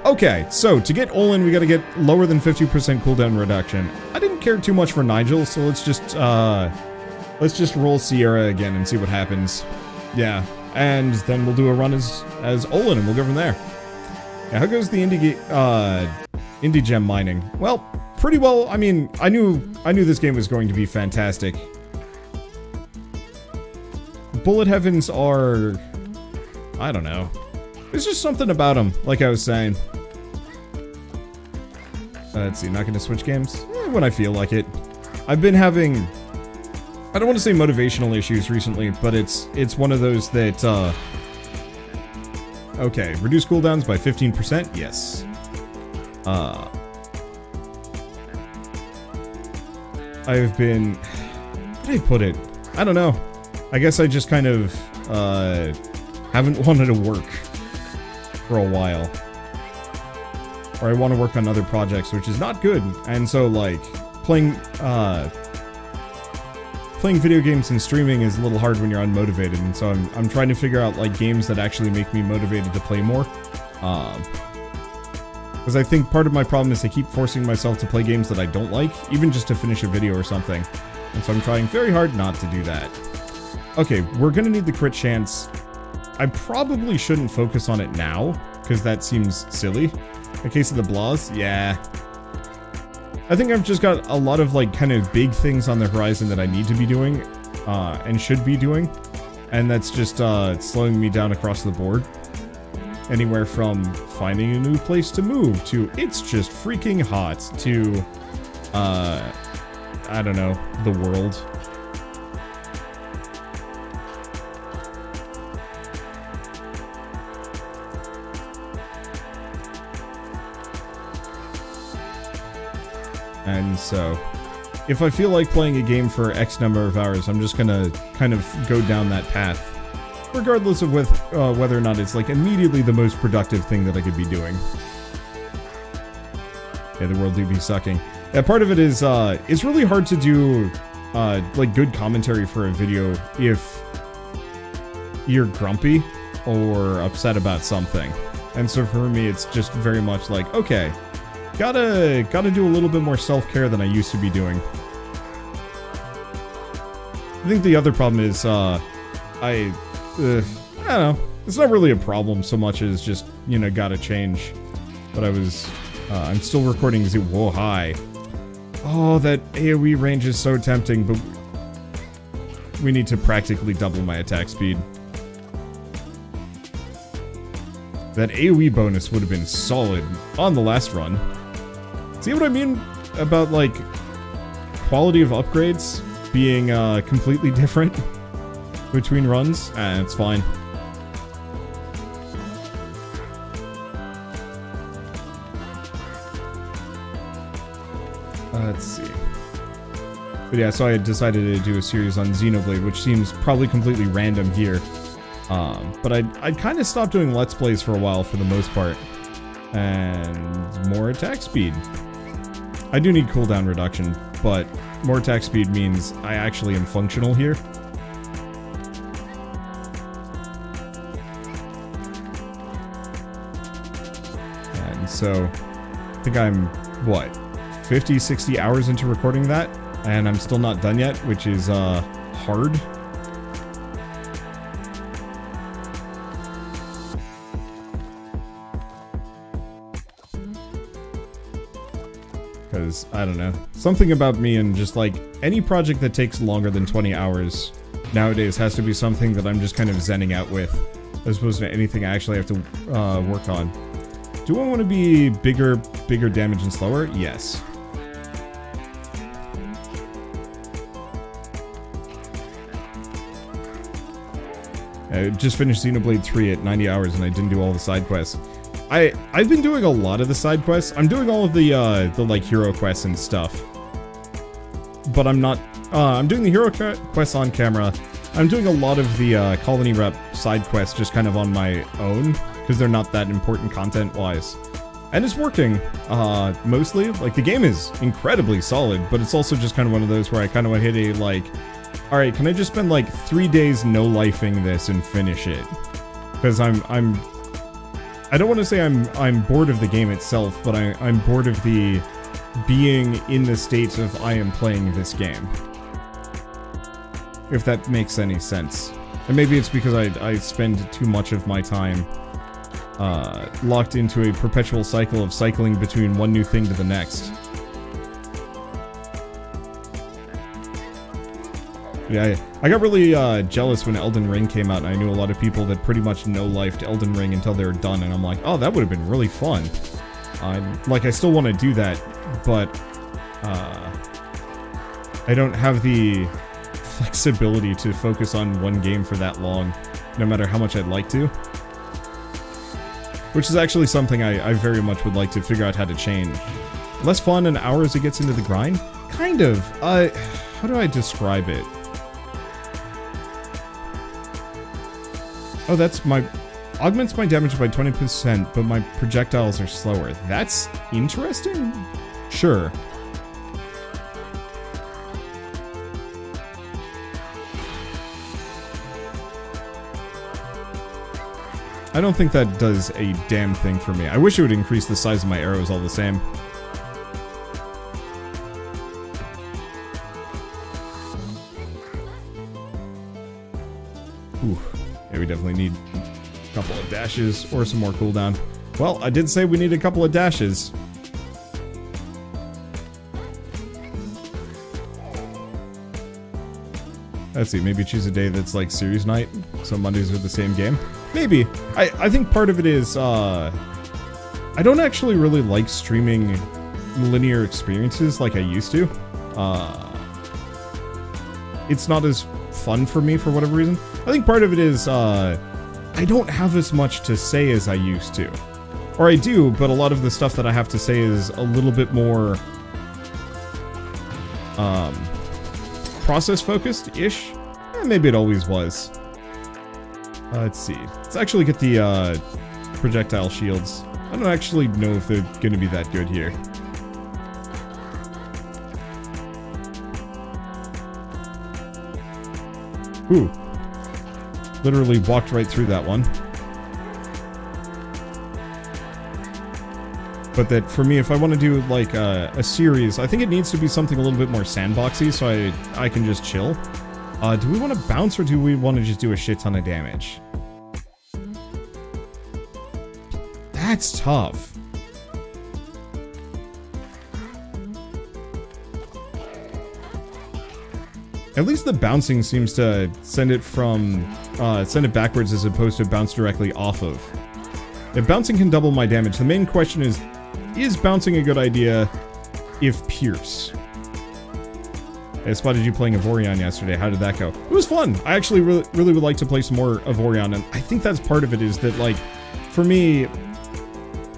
Okay, so to get Olin, we gotta get lower than 50% cooldown reduction. I didn't care too much for Nigel, so let's just roll Sierra again and see what happens. Yeah, and then we'll do a run as Olin, and we'll go from there. Yeah, how goes the indie gem mining? Well, pretty well. I mean, I knew this game was going to be fantastic. Bullet Heavens are, I don't know. There's just something about them, like I was saying. Let's see, not gonna switch games? When I feel like it. I've been having, I don't want to say motivational issues recently, but it's one of those that, okay, reduce cooldowns by 15%, yes. I've been, how do I put it? I don't know. I guess I just kind of, haven't wanted to work for a while. Or I want to work on other projects, which is not good. And so, like, playing video games and streaming is a little hard when you're unmotivated. And so I'm trying to figure out, like, games that actually make me motivated to play more. Because I think part of my problem is I keep forcing myself to play games that I don't like, even just to finish a video or something. And so I'm trying very hard not to do that. Okay, we're gonna need the crit chance. I probably shouldn't focus on it now, because that seems silly. In case of the Blahs, yeah. I think I've just got a lot of, like, kind of big things on the horizon that I need to be doing, and should be doing. And that's just, slowing me down across the board. Anywhere from finding a new place to move, to it's just freaking hot, to, I don't know, the world. And so, if I feel like playing a game for X number of hours, I'm just gonna kind of go down that path. Regardless of whether or not it's, like, immediately the most productive thing that I could be doing. Yeah, the world do be sucking. Yeah, part of it is, it's really hard to do, like, good commentary for a video if you're grumpy or upset about something. And so for me, it's just very much like, okay, gotta do a little bit more self-care than I used to be doing. I think the other problem is, I don't know. It's not really a problem so much as just, you know, gotta change. But I'm still recording whoa, hi. Oh, that AoE range is so tempting, but we need to practically double my attack speed. That AoE bonus would have been solid on the last run. See what I mean about, like, quality of upgrades being, completely different between runs? It's fine. Let's see. But yeah, so I had decided to do a series on Xenoblade, which seems probably completely random here. But I'd kind of stopped doing Let's Plays for a while for the most part. And more attack speed. I do need cooldown reduction, but more attack speed means I actually am functional here. And so, I think I'm, what, 50, 60 hours into recording that? And I'm still not done yet, which is, hard. Because, I don't know, something about me and just, like, any project that takes longer than 20 hours nowadays has to be something that I'm just kind of zenning out with, as opposed to anything I actually have to work on. Do I want to be bigger damage and slower? Yes. I just finished Xenoblade 3 at 90 hours and I didn't do all the side quests. I've been doing a lot of the side quests. I'm doing all of the like, hero quests and stuff. But I'm not, I'm doing the hero quests on camera. I'm doing a lot of the, colony rep side quests just kind of on my own, because they're not that important content-wise. And it's working, mostly. Like, the game is incredibly solid, but it's also just kind of one of those where I kind of hit a, like, alright, can I just spend, like, 3 days no-lifing this and finish it? Because I don't want to say I'm bored of the game itself, but I'm bored of the being in the state of I am playing this game. If that makes any sense. And maybe it's because I spend too much of my time locked into a perpetual cycle of cycling between one new thing to the next. Yeah, I got really jealous when Elden Ring came out, and I knew a lot of people that pretty much no-lifed Elden Ring until they were done, and I'm like, oh, that would have been really fun. Like, I still want to do that, but I don't have the flexibility to focus on one game for that long, no matter how much I'd like to. Which is actually something I very much would like to figure out how to change. Less fun an hour as it gets into the grind? Kind of. How do I describe it? Oh, that's my... Augments my damage by 20%, but my projectiles are slower. That's interesting? Sure. I don't think that does a damn thing for me. I wish it would increase the size of my arrows all the same. Ooh. Yeah, we definitely need a couple of dashes or some more cooldown. Well, I did say we need a couple of dashes. Let's see, maybe choose a day that's like series night, so Mondays are the same game. Maybe. I think part of it is, I don't actually really like streaming linear experiences like I used to. It's not as fun for me for whatever reason. I think part of it is, I don't have as much to say as I used to. Or I do, but a lot of the stuff that I have to say is a little bit more, process-focused-ish? Maybe it always was. Let's see. Let's actually get the, projectile shields. I don't actually know if they're gonna be that good here. Ooh. Literally walked right through that one. But that, for me, if I want to do, like, a series, I think it needs to be something a little bit more sandboxy so I can just chill. Do we want to bounce or do we want to just do a shit ton of damage? That's tough. At least the bouncing seems to send it from, send it backwards as opposed to bounce directly off of. If bouncing can double my damage, the main question is bouncing a good idea if Pierce? I spotted you playing Avorion yesterday. How did that go? It was fun. I actually really would like to play some more Avorion, and I think that's part of it is that, like, for me,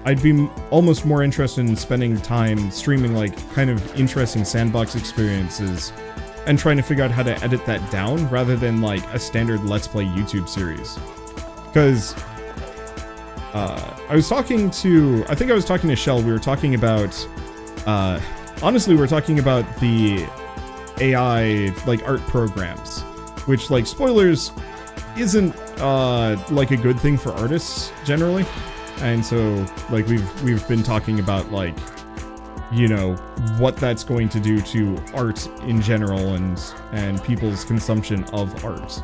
I'd be almost more interested in spending time streaming, like, kind of interesting sandbox experiences and trying to figure out how to edit that down rather than, like, a standard Let's Play YouTube series. Because I was talking to, I think I was talking to Shell, we were talking about, honestly, we were talking about the AI, like, art programs, which, like, spoilers, isn't, like, a good thing for artists, generally, and so, like, we've been talking about, like, you know, what that's going to do to art in general and people's consumption of art.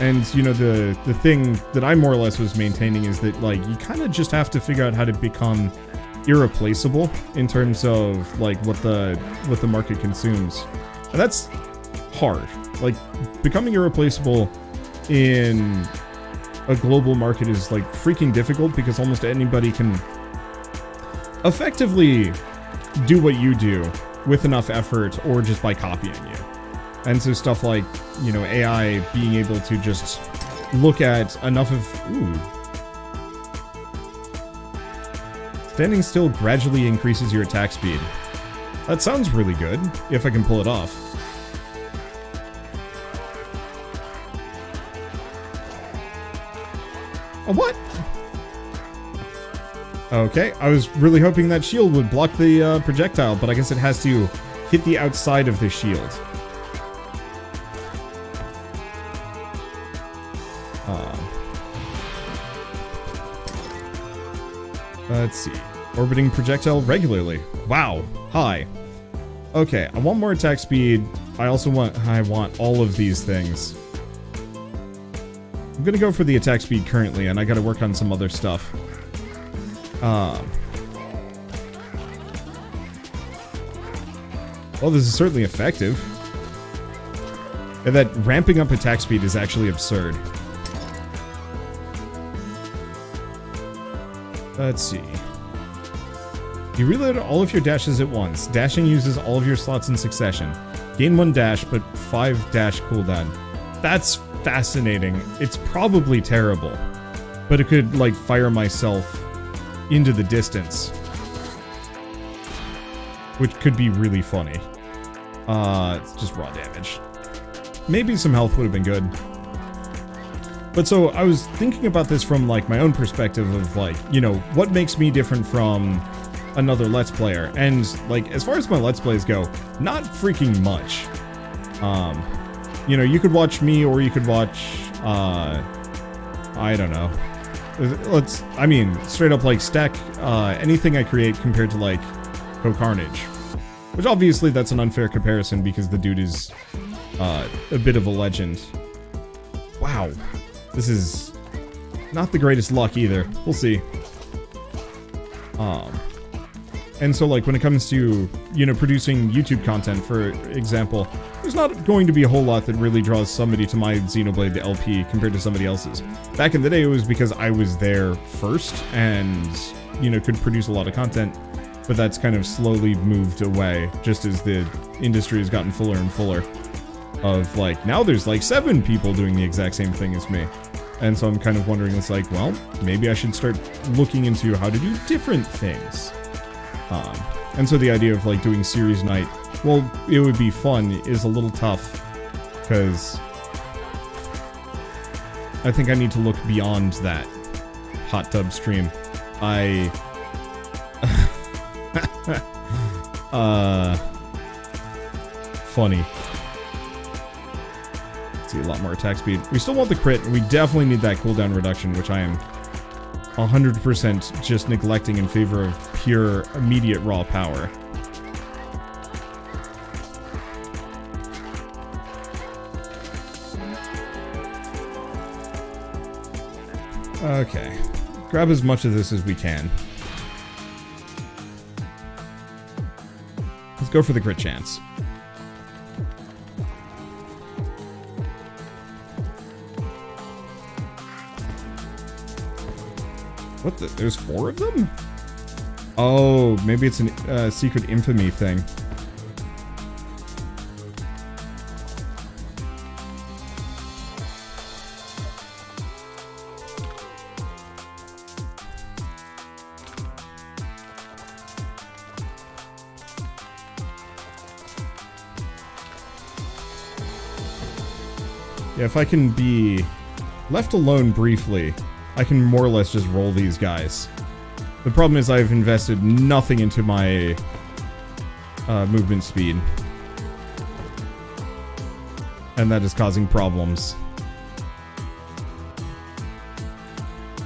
And, you know, the thing that I more or less was maintaining is that, like, you kind of just have to figure out how to become irreplaceable in terms of, like, what the market consumes. And that's hard. Like, becoming irreplaceable in a global market is, like, freaking difficult because almost anybody can effectively do what you do with enough effort or just by copying you. And so stuff like, you know, AI being able to just look at enough of... Ooh. Standing still gradually increases your attack speed. That sounds really good, if I can pull it off. A what? Okay, I was really hoping that shield would block the projectile, but I guess it has to hit the outside of the shield. Let's see. Orbiting projectile regularly. Wow. Hi. Okay, I want more attack speed. I want all of these things. I'm gonna go for the attack speed currently, and I gotta work on some other stuff. Well, this is certainly effective. And that ramping up attack speed is actually absurd. Let's see. You reload all of your dashes at once. Dashing uses all of your slots in succession. Gain 1 dash, but 5 dash cooldown. That's fascinating. It's probably terrible. But it could, like, fire myself into the distance. Which could be really funny. It's just raw damage. Maybe some health would have been good. But so, I was thinking about this from, like, my own perspective of, like, you know, what makes me different from another Let's Player. And, like, as far as my Let's Plays go, not freaking much. You know, you could watch me, or you could watch, I don't know. I mean, straight up, like, stack, anything I create compared to, like, Carnage. Which, obviously, that's an unfair comparison, because the dude is, a bit of a legend. Wow. This is not the greatest luck, either. We'll see. And so, like, when it comes to, you know, producing YouTube content, for example, there's not going to be a whole lot that really draws somebody to my Xenoblade LP compared to somebody else's. Back in the day, it was because I was there first and, you know, could produce a lot of content, but that's kind of slowly moved away, just as the industry has gotten fuller and fuller. Of, like, now there's, like, 7 people doing the exact same thing as me. And so I'm kind of wondering, it's like, well, maybe I should start looking into how to do different things. And so the idea of, like, doing series night, well, it would be fun, is a little tough, because I think I need to look beyond that hot tub stream. Funny. Let's see, a lot more attack speed. We still want the crit, and we definitely need that cooldown reduction, which I am 100% just neglecting in favor of pure, immediate raw power. Okay. Grab as much of this as we can. Let's go for the crit chance. What the? There's 4 of them? Oh, maybe it's a secret infamy thing. Yeah, if I can be left alone briefly, I can more or less just roll these guys. The problem is I've invested nothing into my movement speed. And that is causing problems.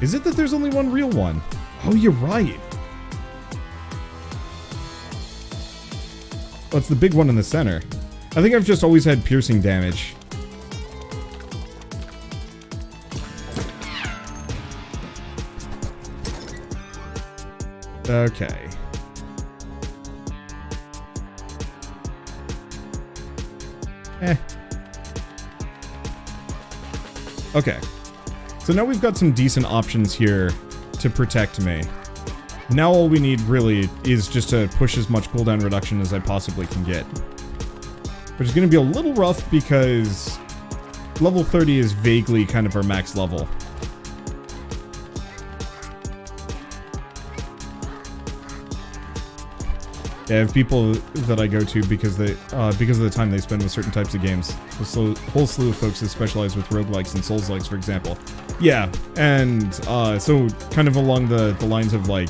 Is it that there's only one real one? Oh, you're right. Oh, it's the big one in the center. I think I've just always had piercing damage. Okay. Okay. So now we've got some decent options here to protect me. Now all we need really is just to push as much cooldown reduction as I possibly can get. Which is going to be a little rough because level 30 is vaguely kind of our max level. Yeah, I have people that I go to because of the time they spend with certain types of games. A whole slew of folks that specialize with roguelikes and souls-likes, for example. Yeah, and so kind of along the lines of, like,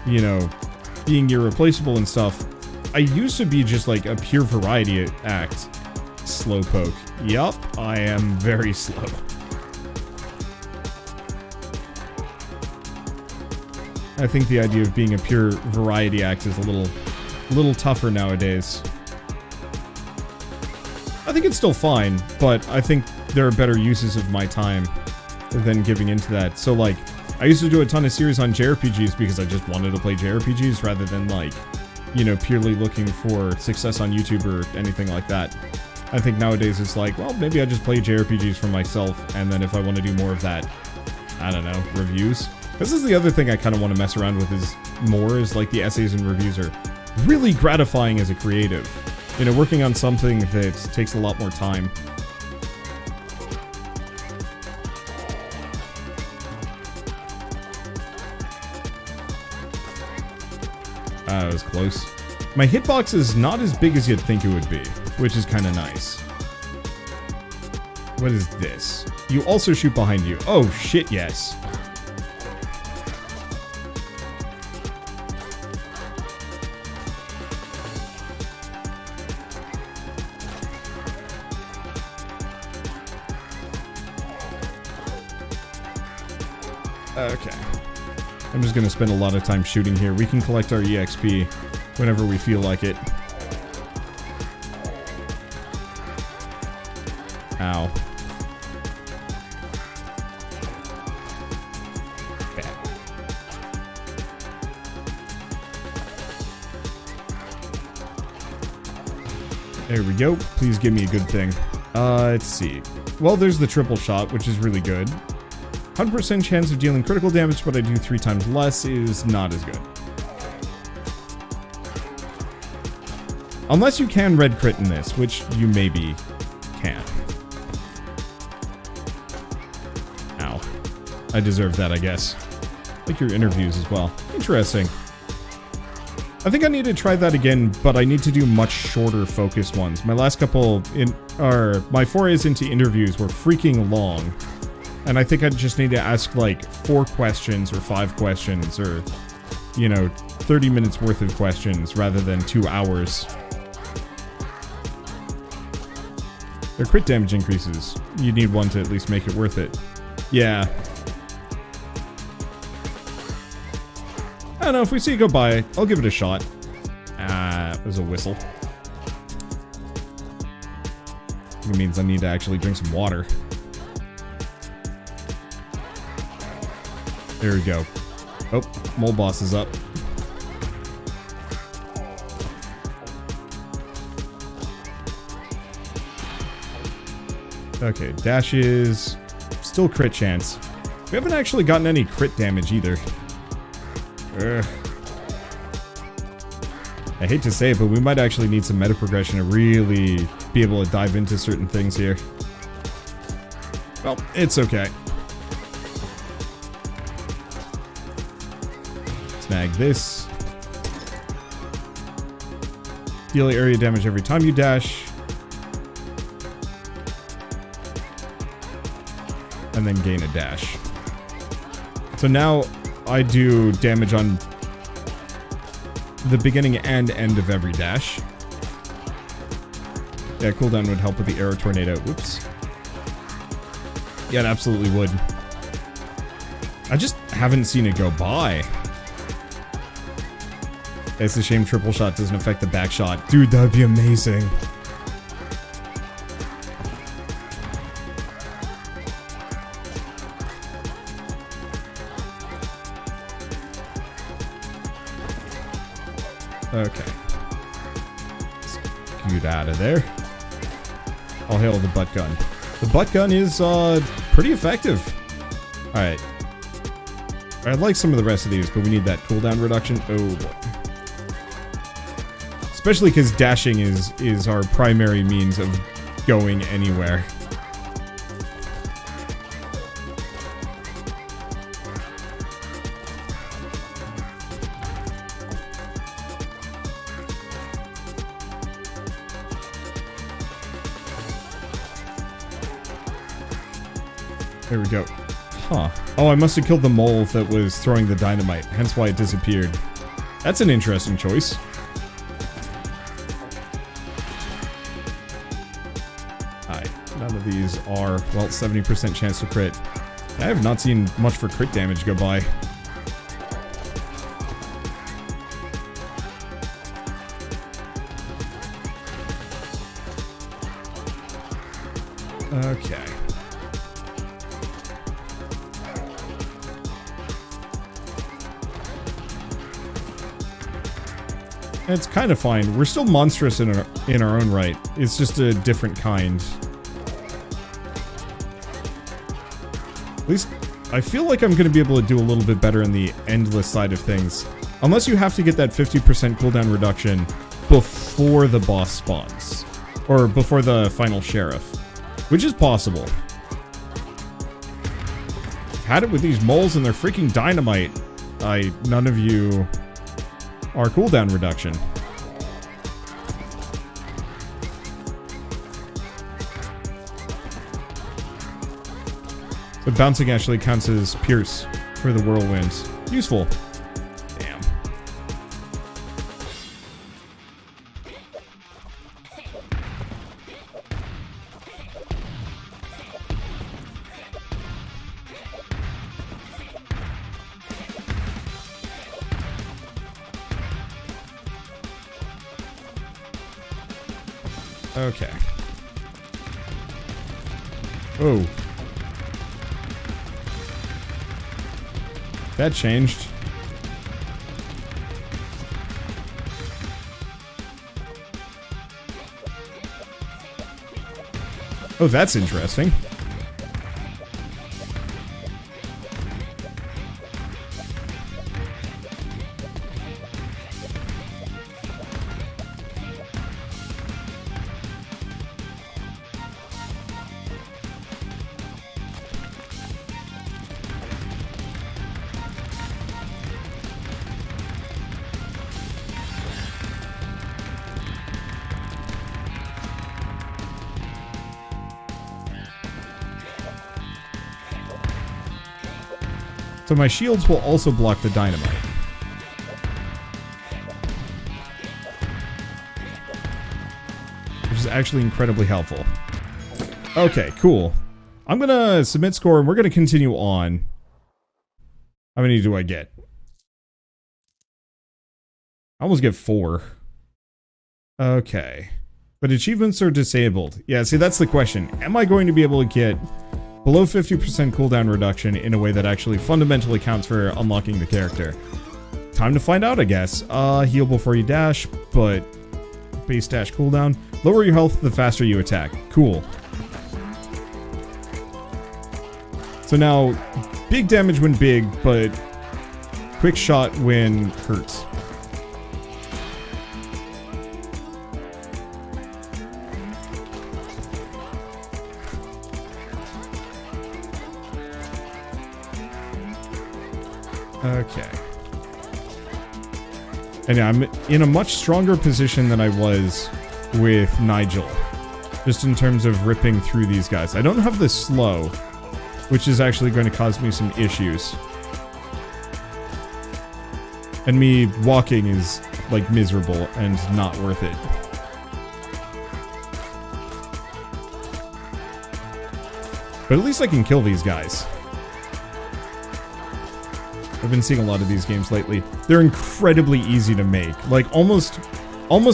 you know, being irreplaceable and stuff, I used to be just like a pure variety act. Slowpoke. Yup, I am very slow. I think the idea of being a pure variety act is a little tougher nowadays. I think it's still fine, but I think there are better uses of my time than giving into that. So, like, I used to do a ton of series on JRPGs because I just wanted to play JRPGs rather than, like, you know, purely looking for success on YouTube or anything like that. I think nowadays it's like, well, maybe I just play JRPGs for myself, and then if I want to do more of that, I don't know, reviews. This is the other thing I kind of want to mess around with is like the essays and reviews are really gratifying as a creative. You know, working on something that takes a lot more time. That was close. My hitbox is not as big as you'd think it would be, which is kind of nice. What is this? You also shoot behind you. Oh, shit, yes. Okay. I'm just gonna spend a lot of time shooting here. We can collect our EXP whenever we feel like it. Ow. Okay. There we go. Please give me a good thing. Let's see. Well, there's the triple shot, which is really good. 100% chance of dealing critical damage, but I do 3 times less is not as good. Unless you can red crit in this, which you maybe can. Ow. I deserve that, I guess. Like your interviews as well. Interesting. I think I need to try that again, but I need to do much shorter focused ones. My last couple my forays into interviews were freaking long. And I think I just need to ask like 4 questions or 5 questions or, you know, 30 minutes worth of questions rather than 2 hours. Their crit damage increases. You need one to at least make it worth it. Yeah. I don't know, if we see it go by, I'll give it a shot. It was a whistle. It means I need to actually drink some water. There we go. Oh, mole boss is up. Okay, dashes. Still crit chance. We haven't actually gotten any crit damage either. Ugh. I hate to say it, but we might actually need some meta progression to really be able to dive into certain things here. Well, it's okay. Snag this. Deal area damage every time you dash. And then gain a dash. So now I do damage on the beginning and end of every dash. Yeah, cooldown would help with the arrow tornado. Whoops. Yeah, it absolutely would. I just haven't seen it go by. It's a shame triple shot doesn't affect the back shot. Dude, that'd be amazing. Okay. Scoot out of there. I'll hail the butt gun. The butt gun is pretty effective. Alright. I like some of the rest of these, but we need that cooldown reduction. Oh boy. Especially because dashing is our primary means of going anywhere. There we go. Huh. Oh, I must have killed the mole that was throwing the dynamite, hence why it disappeared. That's an interesting choice. Alright, none of these are, well, 70% chance to crit. I have not seen much for crit damage go by. Okay. It's kind of fine. We're still monstrous in our own right. It's just a different kind. At least, I feel like I'm going to be able to do a little bit better in the endless side of things. Unless you have to get that 50% cooldown reduction before the boss spawns. Or before the final sheriff. Which is possible. Had it with these moles and their freaking dynamite. None of you are cooldown reduction. But bouncing actually counts as pierce for the whirlwind. Useful. Damn. Okay. Oh. That changed. Oh, that's interesting. So my shields will also block the dynamite. Which is actually incredibly helpful. Okay, cool. I'm gonna submit score and we're gonna continue on. How many do I get? I almost get 4. Okay. But achievements are disabled. Yeah, see, that's the question. Am I going to be able to get below 50% cooldown reduction in a way that actually fundamentally counts for unlocking the character? Time to find out, I guess. Heal before you dash, but base dash cooldown. Lower your health the faster you attack. Cool. So now, big damage when big, but quick shot when hurts. Okay. And yeah, I'm in a much stronger position than I was with Nigel. Just in terms of ripping through these guys. I don't have the slow, which is actually going to cause me some issues. And me walking is, like, miserable and not worth it. But at least I can kill these guys. I've been seeing a lot of these games lately. They're incredibly easy to make. Like, almost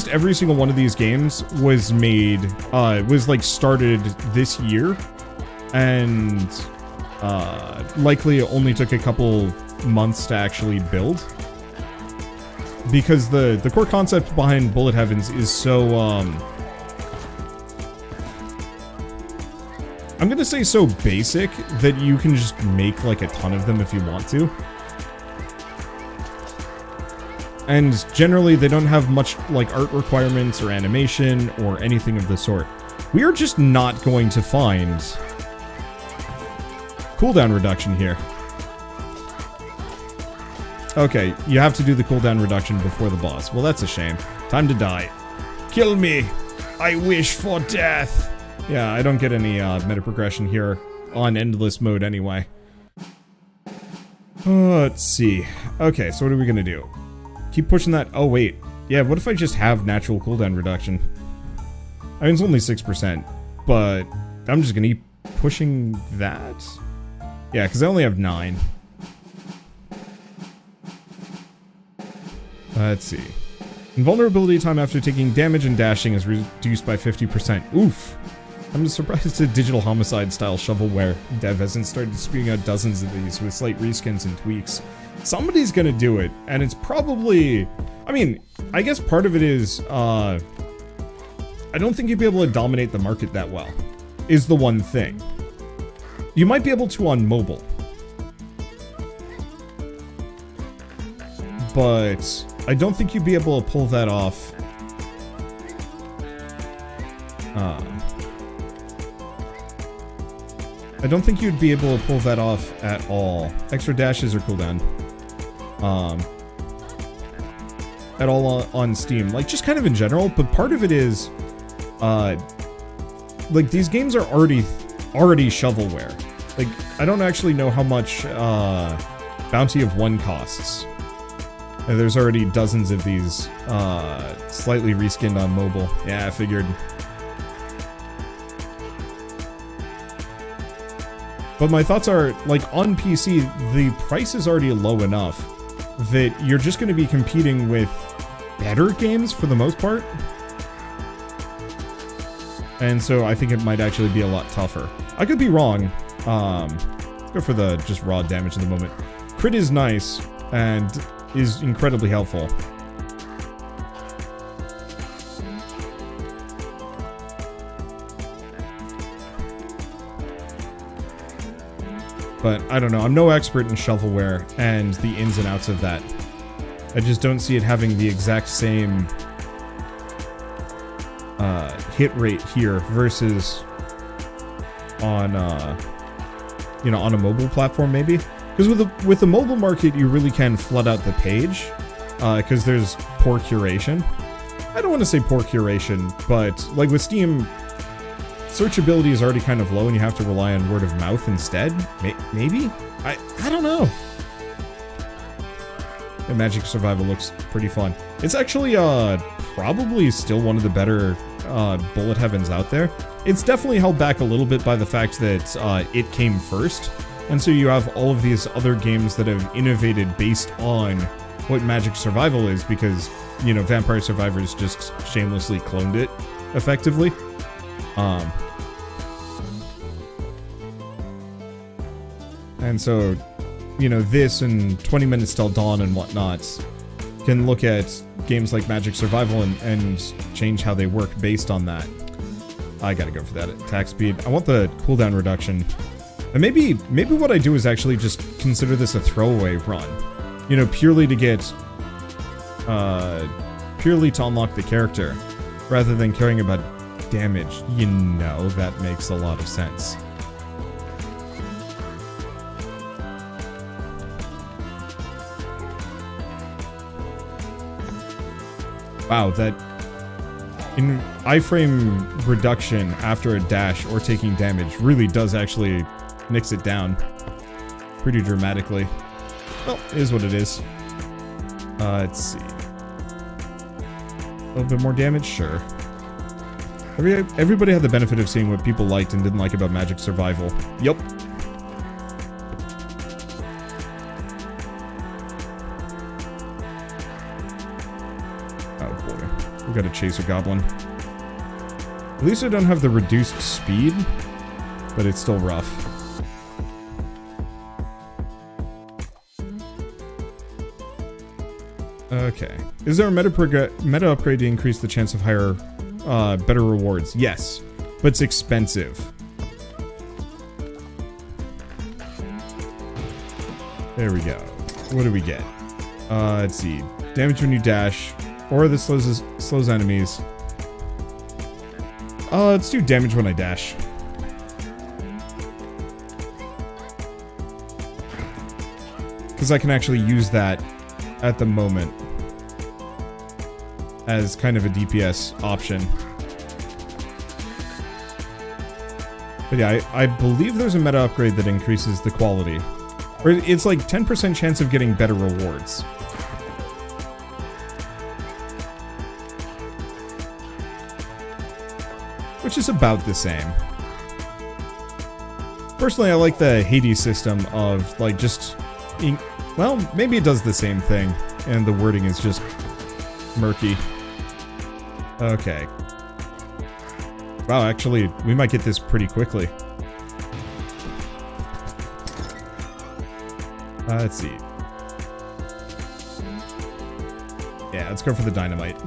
every single one of these games was made, was, like, started this year. And, likely it only took a couple months to actually build. Because the core concept behind Bullet Heavens is so, I'm gonna say so basic that you can just make, like, a ton of them if you want to. And generally, they don't have much, like, art requirements or animation or anything of the sort. We are just not going to find cooldown reduction here. Okay, you have to do the cooldown reduction before the boss. Well, that's a shame. Time to die. Kill me! I wish for death! Yeah, I don't get any meta progression here on endless mode anyway. Let's see. Okay, so what are we gonna do? Keep pushing that. Oh, wait. Yeah, what if I just have natural cooldown reduction? I mean, it's only 6%, but I'm just gonna keep pushing that? Yeah, because I only have 9. Let's see. Invulnerability time after taking damage and dashing is reduced by 50%. Oof. I'm surprised a Digital Homicide style shovelware dev hasn't started spewing out dozens of these with slight reskins and tweaks. Somebody's gonna do it, and it's probably... I mean, I guess part of it is, I don't think you'd be able to dominate the market that well, is the one thing. You might be able to on mobile. But I don't think you'd be able to pull that off. I don't think you'd be able to pull that off at all. Extra dashes or cooldown. At all on Steam. Like, just kind of in general, but part of it is, like, these games are already shovelware. Like, I don't actually know how much, Bounty of One costs. And there's already dozens of these, slightly reskinned on mobile. Yeah, I figured. But my thoughts are, like, on PC, the price is already low enough that you're just going to be competing with better games for the most part. And so I think it might actually be a lot tougher. I could be wrong. Let's go for the just raw damage in the moment. Crit is nice and is incredibly helpful. But I don't know, I'm no expert in shovelware and the ins and outs of that. I just don't see it having the exact same hit rate here versus on you know, on a mobile platform maybe. Because with the mobile market, you really can flood out the page because there's poor curation. I don't want to say poor curation, but like with Steam, searchability is already kind of low and you have to rely on word of mouth instead. Maybe? I don't know. And Magic Survival looks pretty fun. It's actually probably still one of the better bullet heavens out there. It's definitely held back a little bit by the fact that it came first. And so you have all of these other games that have innovated based on what Magic Survival is because, you know, Vampire Survivors just shamelessly cloned it effectively. And so, you know, this and 20 Minutes Till Dawn and whatnot can look at games like Magic Survival and change how they work based on that. I gotta go for that attack speed. I want the cooldown reduction. And maybe what I do is actually just consider this a throwaway run. You know, purely to get... purely to unlock the character, rather than caring about damage. You know, that makes a lot of sense. Wow, that in iframe reduction after a dash or taking damage really does actually nix it down pretty dramatically. Well, it is what it is. Let's see. A little bit more damage? Sure. Everybody had the benefit of seeing what people liked and didn't like about Magic Survival. Yup. We got a Chaser Goblin. At least I don't have the reduced speed, but it's still rough. Okay. Is there a meta upgrade to increase the chance of higher, better rewards? Yes, but it's expensive. There we go. What do we get? Let's see. Damage when you dash. Or this slows enemies. Let's do damage when I dash. Because I can actually use that at the moment as kind of a DPS option. But yeah, I believe there's a meta upgrade that increases the quality. Or it's like 10% chance of getting better rewards. Which is about the same. Personally, I like the Hades system of, like, just... well, maybe it does the same thing, and the wording is just murky. Okay. Wow, actually, we might get this pretty quickly. Let's see. Yeah, let's go for the dynamite.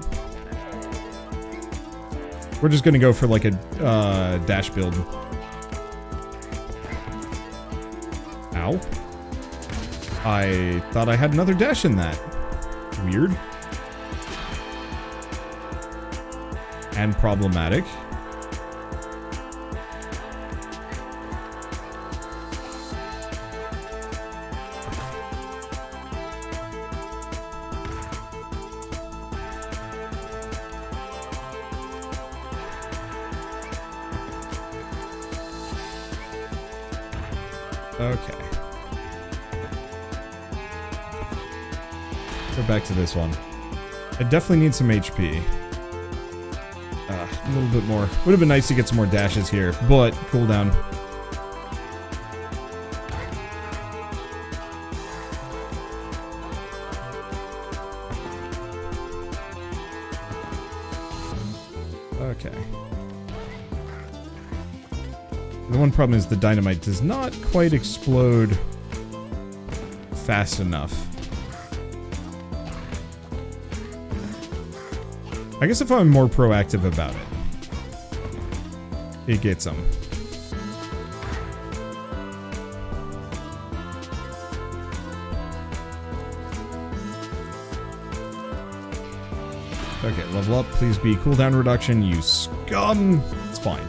We're just gonna go for like a dash build. Ow. I thought I had another dash in that. Weird. And problematic. Okay. Go back to this one. I definitely need some HP. A little bit more. Would have been nice to get some more dashes here, but cooldown. Okay. The one problem is the dynamite does not quite explode fast enough. I guess if I'm more proactive about it, it gets them. Okay, level up. Please be cooldown reduction, you scum. It's fine.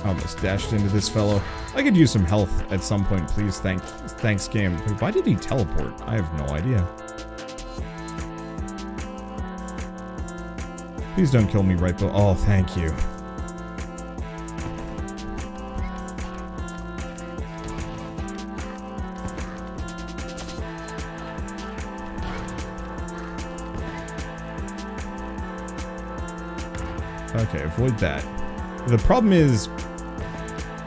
Almost dashed into this fellow. I could use some health at some point, please. Thanks, game. Why did he teleport? I have no idea. Please don't kill me right below. Oh, thank you. Okay, avoid that. The problem is,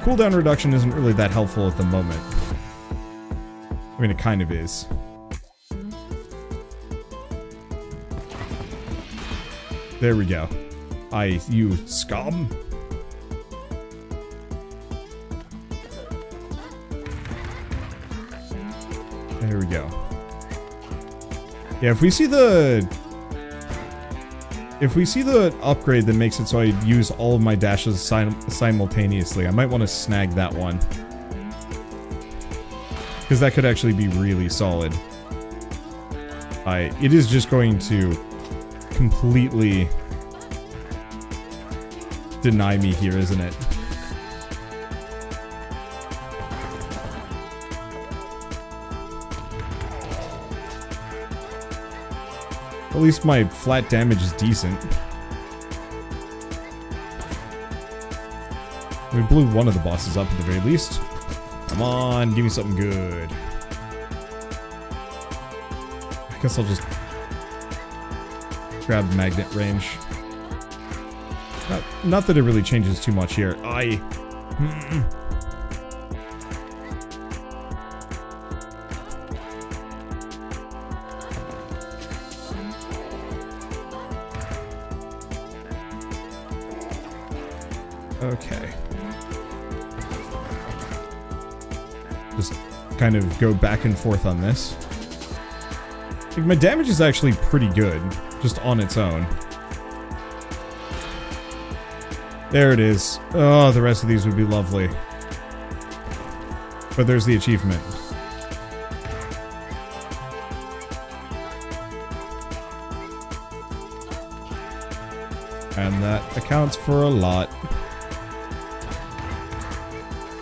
cooldown reduction isn't really that helpful at the moment. I mean, it kind of is. There we go. You scum. There we go. Yeah, if we see the upgrade that makes it so I use all of my dashes simultaneously, I might want to snag that one. Because that could actually be really solid. It is just going to completely deny me here, isn't it? At least my flat damage is decent. We blew one of the bosses up at the very least. Come on, give me something good. I guess I'll just grab magnet range. Not that it really changes too much here. Okay. Just kind of go back and forth on this. Like, my damage is actually pretty good, just on its own. There it is. Oh, the rest of these would be lovely. But there's the achievement. And that accounts for a lot.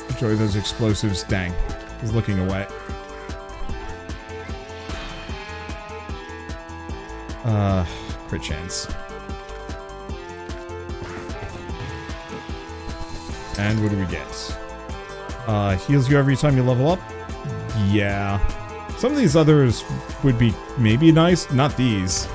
Enjoy those explosives. Dang. He's looking away. Crit chance. And what do we get? Heals you every time you level up? Yeah. Some of these others would be maybe nice. Not these.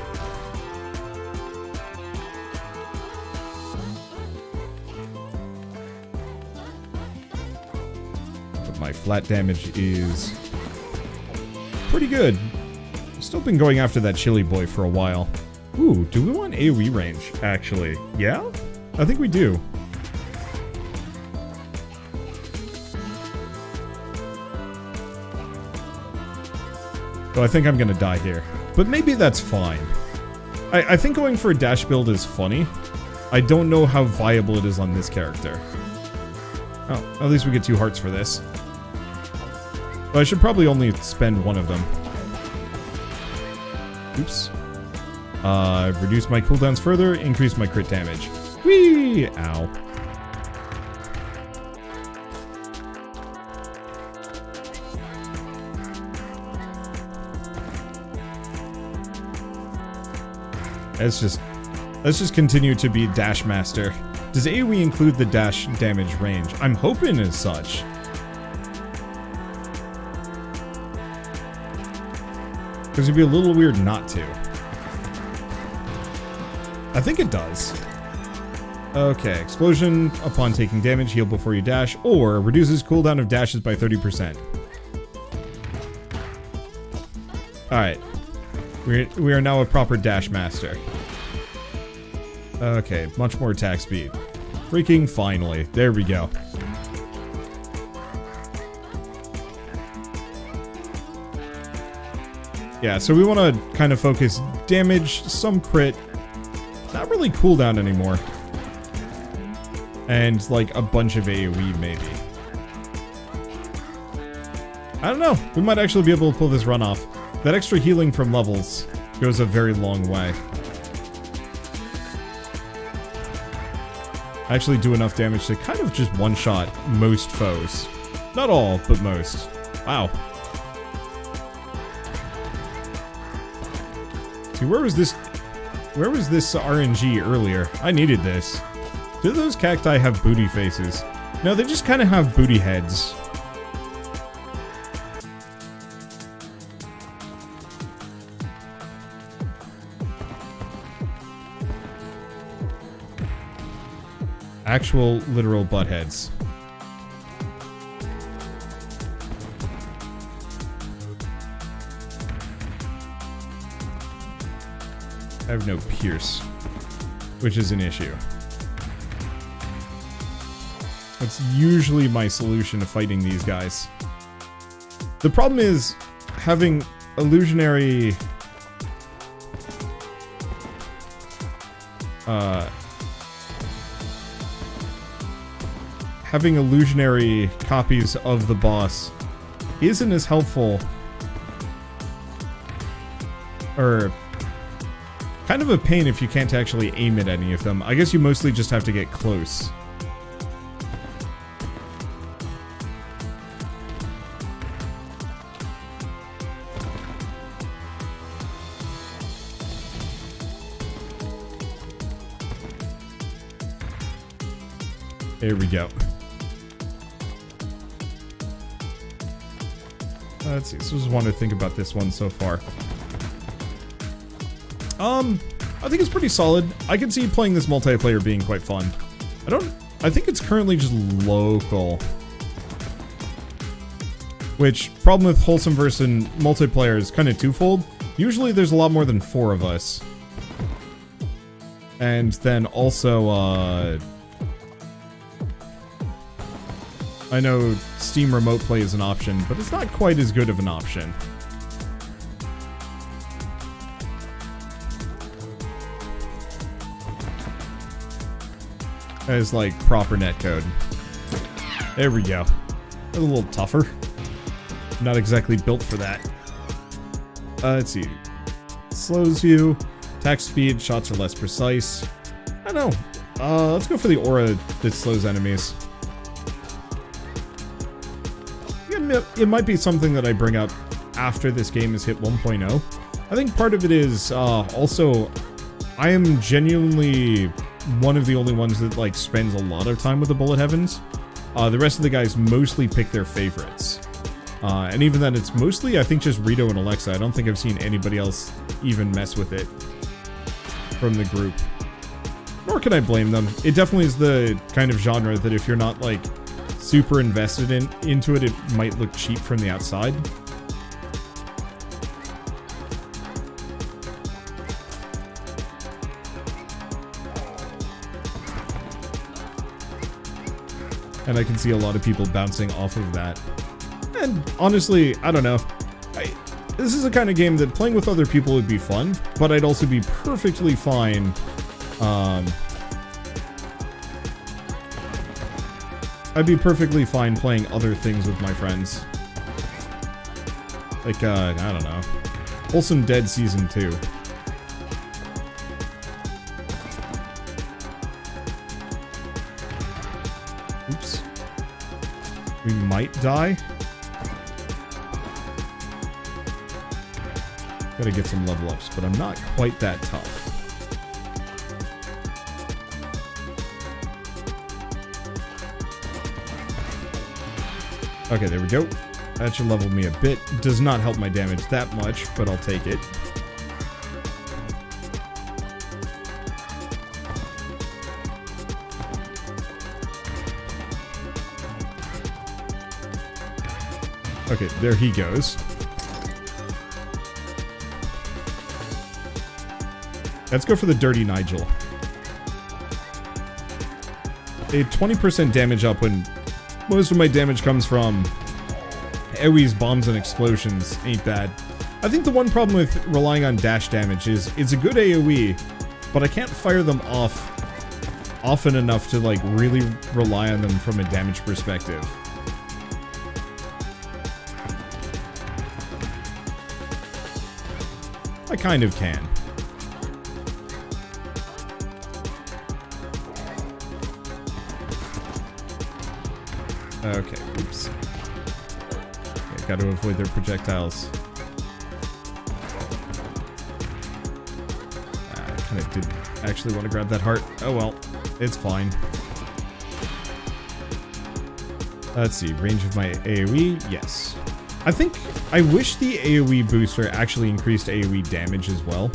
my flat damage is pretty good. Still been going after that chili boy for a while. Ooh, do we want AoE range, actually? Yeah? I think we do. So I think I'm gonna die here. But maybe that's fine. I think going for a dash build is funny. I don't know how viable it is on this character. Oh, at least we get 2 hearts for this. But I should probably only spend 1 of them. Oops. Reduce my cooldowns further, increase my crit damage. Whee! Ow. Let's just continue to be Dash Master. Does AoE include the dash damage range? I'm hoping as such. Because it'd be a little weird not to. I think it does. Okay, explosion upon taking damage, heal before you dash, or reduces cooldown of dashes by 30%. Alright. We are now a proper dash master. Okay, much more attack speed. Freaking finally. There we go. Yeah, so we want to kind of focus damage, some crit, not really cooldown anymore. And like a bunch of AoE maybe. I don't know. We might actually be able to pull this run off. That extra healing from levels goes a very long way. I actually do enough damage to kind of just one-shot most foes. Not all, but most. Wow. See, where was this RNG earlier? I needed this. Do those cacti have booty faces? No, they just kind of have booty heads. Actual, literal butt heads. I have no pierce, which is an issue. That's usually my solution to fighting these guys. The problem is having illusionary... having illusionary copies of the boss isn't as helpful, or kind of a pain if you can't actually aim at any of them. I guess you mostly just have to get close. There we go. Let's see, so just want to think about this one so far. I think it's pretty solid. I can see playing this multiplayer being quite fun. I think it's currently just local. Which, problem with Wholesome versus multiplayer is kind of twofold. Usually there's a lot more than 4 of us. And then also, I know Steam Remote Play is an option, but it's not quite as good of an option. As like proper netcode. There we go. That's a little tougher. Not exactly built for that. Let's see. Slows you. Attack speed. Shots are less precise. I don't know. Let's go for the aura that slows enemies. It might be something that I bring up after this game has hit 1.0. I think part of it is also I am genuinely one of the only ones that like spends a lot of time with the Bullet Heavens. The rest of the guys mostly pick their favorites. And even then it's mostly I think just Rito and Alexa. I don't think I've seen anybody else even mess with it from the group. Nor can I blame them. It definitely is the kind of genre that if you're not like super invested into it, it might look cheap from the outside. And I can see a lot of people bouncing off of that. And honestly, I don't know. This is the kind of game that playing with other people would be fun, but I'd also be perfectly fine. I'd be perfectly fine playing other things with my friends. Like, I don't know. Wholesome Dead Season 2. Oops. We might die. Gotta get some level ups, but I'm not quite that tough. Okay, there we go. That should level me a bit. Does not help my damage that much, but I'll take it. Okay, there he goes. Let's go for the Dirty Nigel. A 20% damage up when most of my damage comes from AoE's bombs and explosions. Ain't bad. I think the one problem with relying on dash damage is it's a good AoE, but I can't fire them off often enough to like really rely on them from a damage perspective. I kind of can. Okay, oops. Okay, gotta avoid their projectiles. I kinda didn't actually want to grab that heart. Oh well, it's fine. Let's see, range of my AoE, yes. I wish the AoE booster actually increased AoE damage as well.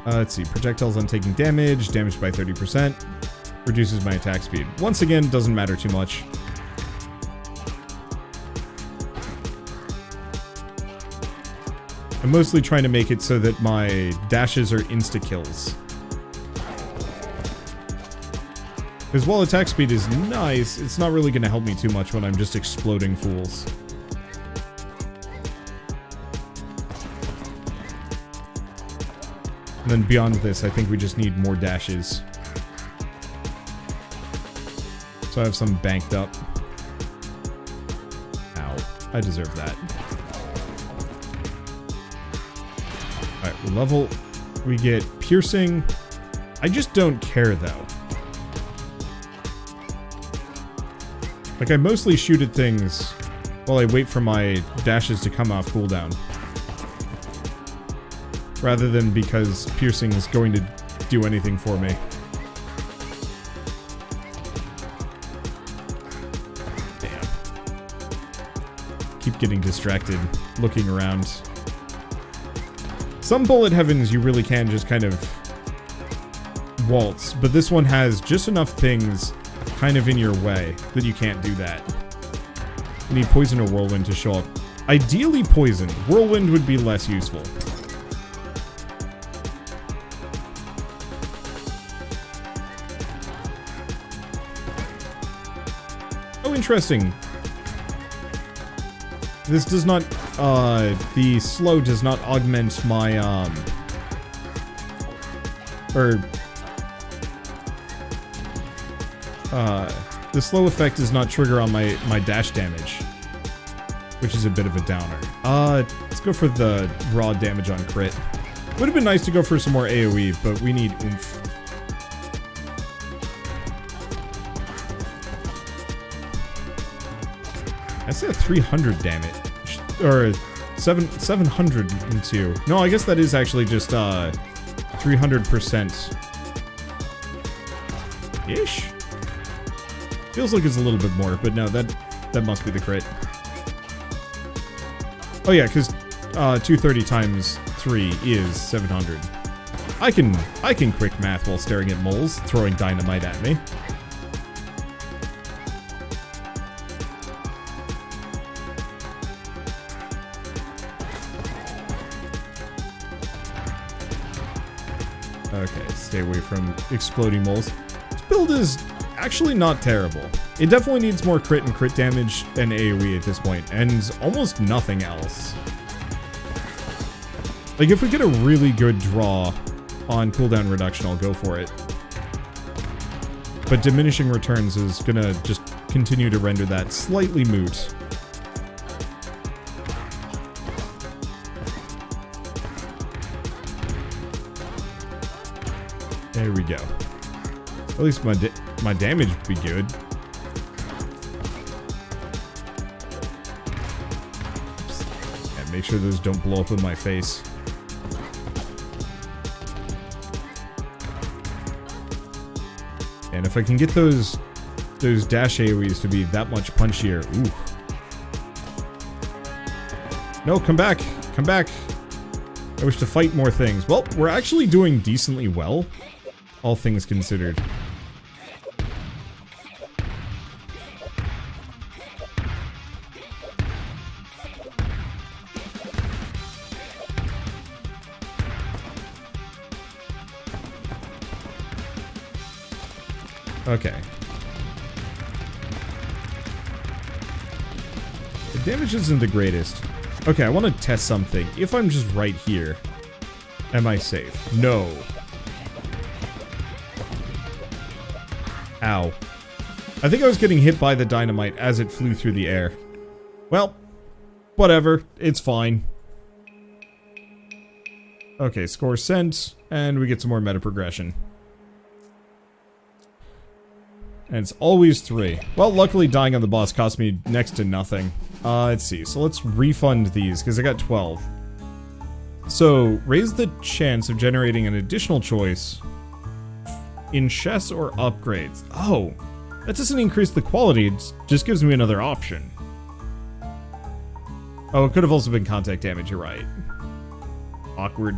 Let's see, projectiles on taking damage, damaged by 30%. Reduces my attack speed. Once again, doesn't matter too much. I'm mostly trying to make it so that my dashes are insta-kills. Because while attack speed is nice, it's not really going to help me too much when I'm just exploding fools. And then beyond this, I think we just need more dashes. So I have some banked up. Ow. I deserve that. Alright, we level. We get piercing. I just don't care, though. Like, I mostly shoot at things while I wait for my dashes to come off cooldown. Rather than because piercing is going to do anything for me. Keep getting distracted, looking around. Some bullet heavens you really can just kind of waltz, but this one has just enough things kind of in your way that you can't do that. You need poison or whirlwind to show up. Ideally poison. Whirlwind would be less useful. Oh, interesting. This does not, the slow does not augment my, the slow effect does not trigger on my dash damage, which is a bit of a downer. Let's go for the raw damage on crit. Would have been nice to go for some more AoE, but we need oomph. I said 300 damage, or 702. No, I guess that is actually just 300% ish. Feels like it's a little bit more, but no, that must be the crit. Oh yeah, because 230 times 3 is 700. I can quick math while staring at moles, throwing dynamite at me. Okay, stay away from exploding moles. This build is actually not terrible. It definitely needs more crit and crit damage and AoE at this point, and almost nothing else. Like, if we get a really good draw on cooldown reduction, I'll go for it. But diminishing returns is gonna just continue to render that slightly moot. There we go. At least my damage would be good. Oops. Yeah, make sure those don't blow up in my face. And if I can get those dash AoEs to be that much punchier, ooh. No, come back, come back. I wish to fight more things. Well, we're actually doing decently well, all things considered. Okay. The damage isn't the greatest. Okay, I want to test something. If I'm just right here, am I safe? No. Ow. I think I was getting hit by the dynamite as it flew through the air. Well, whatever. It's fine. Okay, score sent, and we get some more meta progression. And it's always 3. Well, luckily dying on the boss cost me next to nothing. Let's see. So let's refund these, because I got 12. So, raise the chance of generating an additional choice in chests or upgrades. Oh, that doesn't increase the quality, it just gives me another option. Oh, it could have also been contact damage, you're right. Awkward.